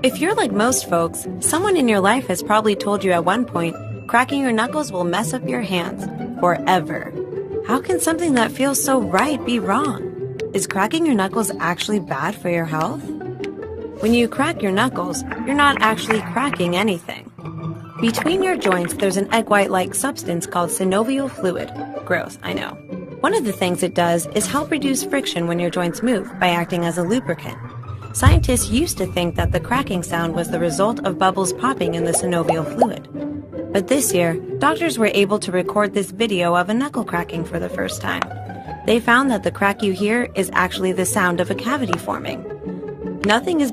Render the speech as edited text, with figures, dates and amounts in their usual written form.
If you're like most folks, someone in your life has probably told you at one point, cracking your knuckles will mess up your hands forever. How can something that feels so right be wrong? Is cracking your knuckles actually bad for your health? When you crack your knuckles, you're not actually cracking anything. Between your joints, there's an egg white-like substance called synovial fluid. Gross, I know. One of the things it does is help reduce friction when your joints move by acting as a lubricant. Scientists used to think that the cracking sound was the result of bubbles popping in the synovial fluid. But this year, doctors were able to record this video of a knuckle cracking for the first time. They found that the crack you hear is actually the sound of a cavity forming. Nothing is